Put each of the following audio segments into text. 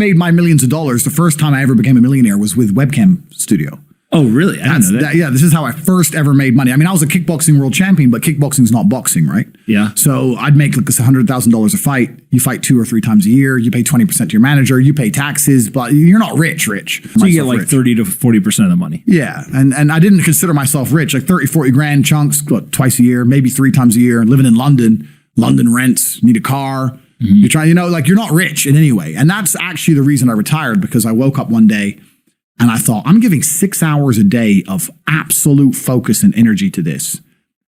made my millions of dollars. The first time I ever became a millionaire was with Webcam Studio. Oh, really? I didn't know that. Yeah, this is how I first ever made money. I mean, I was a kickboxing world champion, but kickboxing's not boxing, right? Yeah. So I'd make like $100,000 a fight. You fight 2 or 3 times a year. You pay 20% to your manager. You pay taxes, but you're not rich. So you get like 30 to 40% of the money. Yeah. And I didn't consider myself rich, like 30, 40 grand chunks, twice a year, maybe 3 times a year, living in London. London rents, need a car. You're trying, like you're not rich in any way. And that's actually the reason I retired, because I woke up one day and I thought, I'm giving 6 hours a day of absolute focus and energy to this.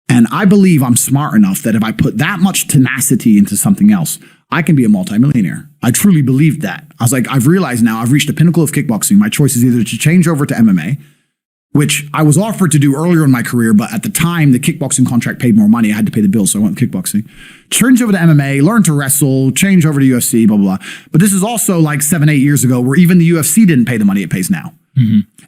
And I believe I'm smart enough that if I put that much tenacity into something else, I can be a multimillionaire. I truly believed that. I was like, I've realized now I've reached the pinnacle of kickboxing. My choice is either to change over to MMA, which I was offered to do earlier in my career, but at the time, the kickboxing contract paid more money. I had to pay the bills, so I went kickboxing. Change over to MMA, learn to wrestle, change over to UFC, blah, blah, blah. But this is also like 7, 8 years ago, where even the UFC didn't pay the money it pays now.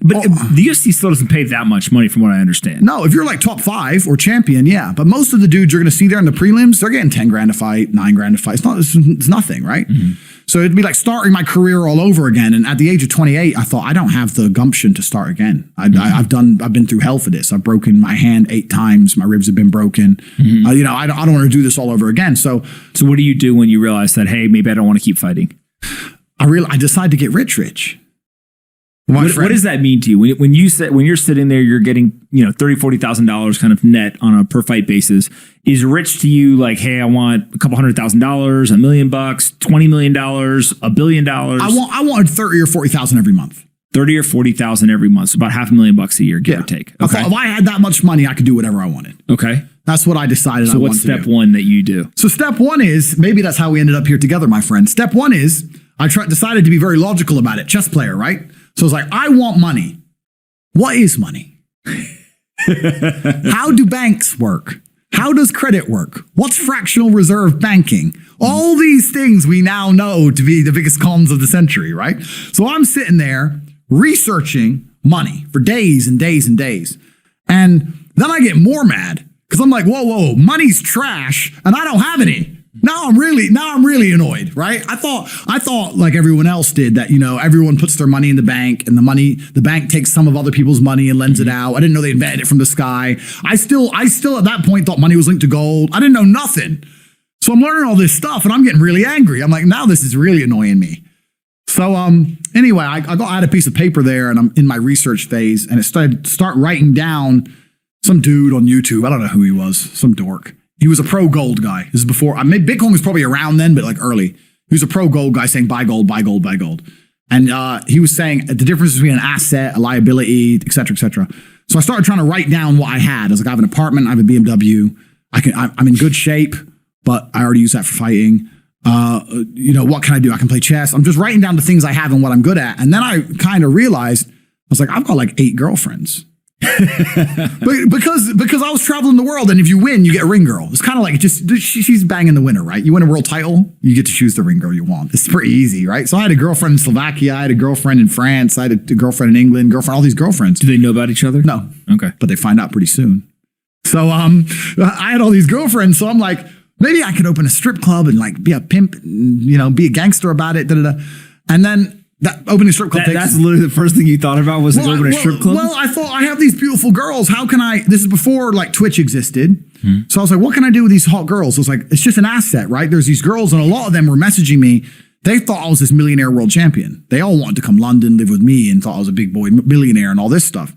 But the UFC still doesn't pay that much money from what I understand. No, if you're like top 5 or champion, yeah. But most of the dudes you're going to see there in the prelims, they're getting 10 grand a fight, 9 grand a fight. It's nothing, right? So it'd be like starting my career all over again. And at the age of 28, I thought, I don't have the gumption to start again. I've been through hell for this. I've broken my hand 8 times. My ribs have been broken. I don't want to do this all over again. So what do you do when you realize that, hey, maybe I don't want to keep fighting? I decided to get rich. What does that mean to you? When you're sitting there, you're getting, $30,000-$40,000 kind of net on a per fight basis. Is rich to you like, hey, I want a couple $100,000, $1 million, $20 million, $1 billion? I wanted 30 or 40,000 every month. 30 or 40,000 every month, so about $500,000 a year, give or take. Okay. I thought if I had that much money, I could do whatever I wanted. Okay. That's what I decided. So what's step 1 that you do? So step 1 is, maybe that's how we ended up here together, my friend. Step 1 is decided to be very logical about it. Chess player, right? So it's like, I want money. What is money? How do banks work? How does credit work? What's fractional reserve banking? All these things we now know to be the biggest cons of the century, right? So I'm sitting there researching money for days and days and days. And then I get more mad because I'm like, whoa, money's trash and I don't have any. Now I'm really annoyed, right? I thought like everyone else did that, everyone puts their money in the bank and the bank takes some of other people's money and lends it out. I didn't know they invented it from the sky. I still at that point thought money was linked to gold. I didn't know nothing. So I'm learning all this stuff and I'm getting really angry. I'm like, now this is really annoying me. So anyway, I had a piece of paper there and I'm in my research phase and it start writing down some dude on YouTube. I don't know who he was, some dork. He was a pro gold guy. This is before, Bitcoin was probably around then, but like early. He was a pro gold guy saying buy gold, buy gold, buy gold. And he was saying the difference between an asset, a liability, et cetera, et cetera. So I started trying to write down what I had. I was like, I have an apartment, I have a BMW. I'm in good shape, but I already use that for fighting. What can I do? I can play chess. I'm just writing down the things I have and what I'm good at. And then I kind of realized, I was like, I've got like 8 girlfriends. because I was traveling the world, and if you win, you get a ring girl. It's kind of like she's banging the winner, right? You win a world title, you get to choose the ring girl you want. It's pretty easy, right? So I had a girlfriend in Slovakia, I had a girlfriend in France, I had a girlfriend in England, all these girlfriends. Do they know about each other? No. Okay. But they find out pretty soon. So I had all these girlfriends, so I'm like, maybe I could open a strip club and like be a pimp, be a gangster about it, And then that opening strip club that's literally the first thing you thought about was opening a strip club? Well, I thought I have these beautiful girls. How can this is before like Twitch existed. So I was like, what can I do with these hot girls? I was like, it's just an asset, right? There's these girls and a lot of them were messaging me. They thought I was this millionaire world champion. They all wanted to come London, live with me and thought I was a big boy millionaire and all this stuff.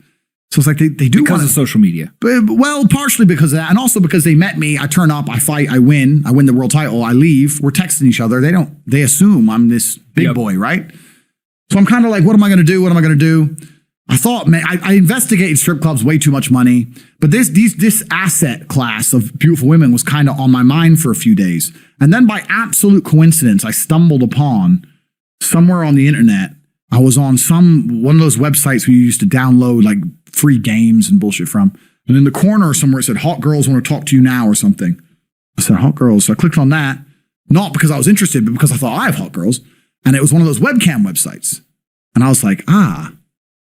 So it's like they do because of social media. Well, partially because of that, and also because they met me. I turn up, I fight, I win the world title, I leave. We're texting each other. They assume I'm this big boy, right? So I'm kind of like, what am I going to do? What am I going to do? I thought, man, I investigated strip clubs, way too much money. But this asset class of beautiful women was kind of on my mind for a few days. And then by absolute coincidence, I stumbled upon somewhere on the internet. I was on one of those websites where you used to download like free games and bullshit from. And in the corner somewhere it said, hot girls want to talk to you now or something. I said, hot girls. So I clicked on that, not because I was interested, but because I thought I have hot girls. And it was one of those webcam websites. And I was like,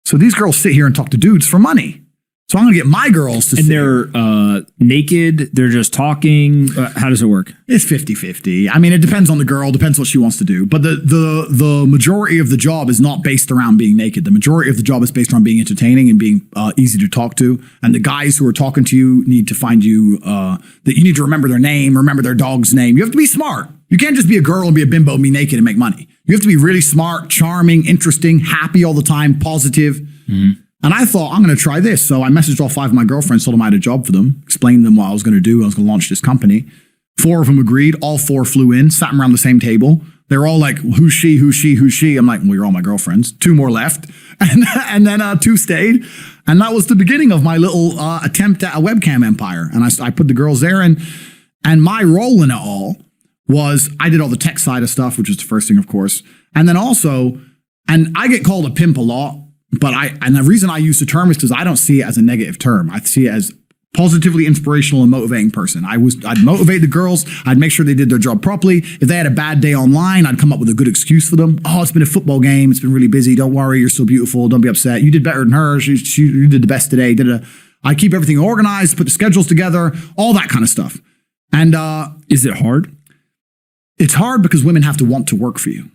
so these girls sit here and talk to dudes for money. So I'm going to get my girls to and they're naked. They're just talking. How does it work? It's 50-50. I mean, it depends on the girl, depends what she wants to do. But the majority of the job is not based around being naked. The majority of the job is based around being entertaining and being easy to talk to. And the guys who are talking to you need to find you, that you need to remember their name, remember their dog's name. You have to be smart. You can't just be a girl and be a bimbo and be naked and make money. You have to be really smart, charming, interesting, happy all the time, positive. Mm-hmm. And I thought, I'm going to try this. So I messaged all 5 of my girlfriends, told them I had a job for them, explained to them what I was going to do. I was going to launch this company. 4 of them agreed. All 4 flew in, sat around the same table. They were all like, who's she, who's she, who's she? I'm like, well, you're all my girlfriends. 2 more left. And then 2 stayed. And that was the beginning of my little attempt at a webcam empire. And I put the girls there. And my role in it all was I did all the tech side of stuff, which was the first thing, of course. And then also, and I get called a pimp a lot. But and the reason I use the term is because I don't see it as a negative term. I see it as positively inspirational and motivating person. I'd motivate the girls. I'd make sure they did their job properly. If they had a bad day online, I'd come up with a good excuse for them. Oh, it's been a football game. It's been really busy. Don't worry. You're still beautiful. Don't be upset. You did better than her. You did the best today. I keep everything organized, put the schedules together, all that kind of stuff. And is it hard? It's hard because women have to want to work for you.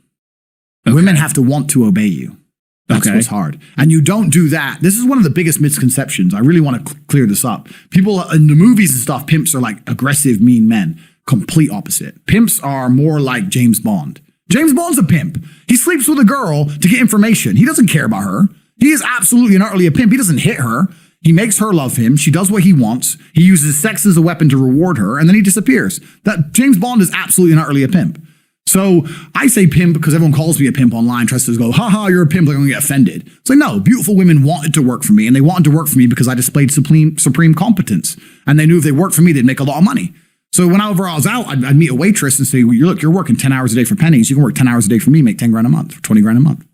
Okay. Women have to want to obey you. That's what's hard. And you don't do that. This is one of the biggest misconceptions. I really want to clear this up. People in the movies and stuff, pimps are like aggressive, mean men. Complete opposite. Pimps are more like James Bond. James Bond's a pimp. He sleeps with a girl to get information. He doesn't care about her. He is absolutely and utterly a pimp. He doesn't hit her. He makes her love him. She does what he wants. He uses sex as a weapon to reward her, and then he disappears. That James Bond is absolutely and utterly a pimp. So I say pimp because everyone calls me a pimp online, tries to go, haha, you're a pimp, they're going to get offended. It's like, no, beautiful women wanted to work for me, and they wanted to work for me because I displayed supreme competence. And they knew if they worked for me, they'd make a lot of money. So whenever I was out, I'd meet a waitress and say, well, you're working 10 hours a day for pennies. You can work 10 hours a day for me, make 10 grand a month, or 20 grand a month.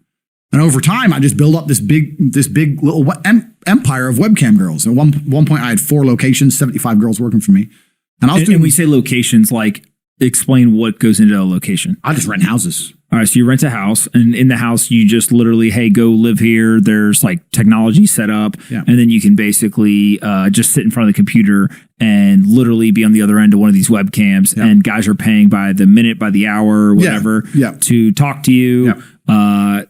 And over time, I just built up this big little empire of webcam girls. At one point, I had 4 locations, 75 girls working for me. And I was doing. And we say locations like, explain what goes into a location. I just rent houses. All right. So you rent a house, and in the house, you just literally, hey, go live here. There's like technology set up. Yeah. And then you can basically just sit in front of the computer and literally be on the other end of one of these webcams. Yeah. And guys are paying by the minute, by the hour, whatever, to talk to you. Yeah.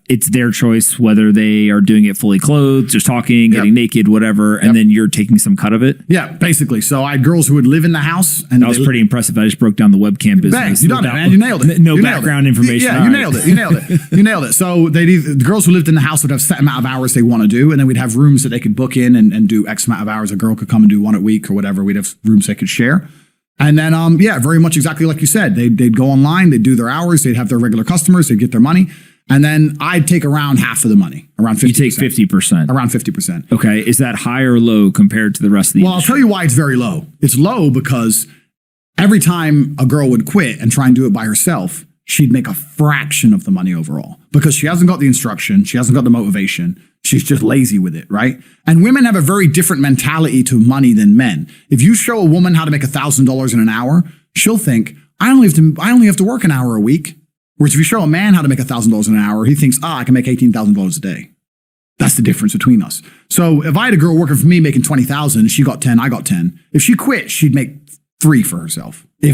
It's their choice whether they are doing it fully clothed, just talking, getting naked, whatever, and then you're taking some cut of it. Yeah, basically. So I had girls who would live in the house, and that was pretty impressive. I just broke down the webcam business. Bang, you done it, man. You nailed it. No background information. Yeah, you nailed it. You nailed it. You nailed it. So the girls who lived in the house would have set amount of hours they want to do, and then we'd have rooms that they could book in and do X amount of hours. A girl could come and do 1 a week or whatever. We'd have rooms they could share. And then, very much exactly like you said. They'd go online, they'd do their hours, they'd have their regular customers, they'd get their money. And then I'd take around half of the money, around 50%. You take 50%. Around 50%. Okay. Is that high or low compared to the rest of the industry? I'll tell you why it's very low. It's low because every time a girl would quit and try and do it by herself, she'd make a fraction of the money overall because she hasn't got the instruction. She hasn't got the motivation. She's just lazy with it, right? And women have a very different mentality to money than men. If you show a woman how to make $1,000 in an hour, she'll think, I only have to work an hour a week. Whereas if you show a man how to make $1,000 in an hour, he thinks, I can make $18,000 a day. That's the difference between us. So if I had a girl working for me making $20,000, she got 10, I got 10. If she quit, she'd make 3 for herself. If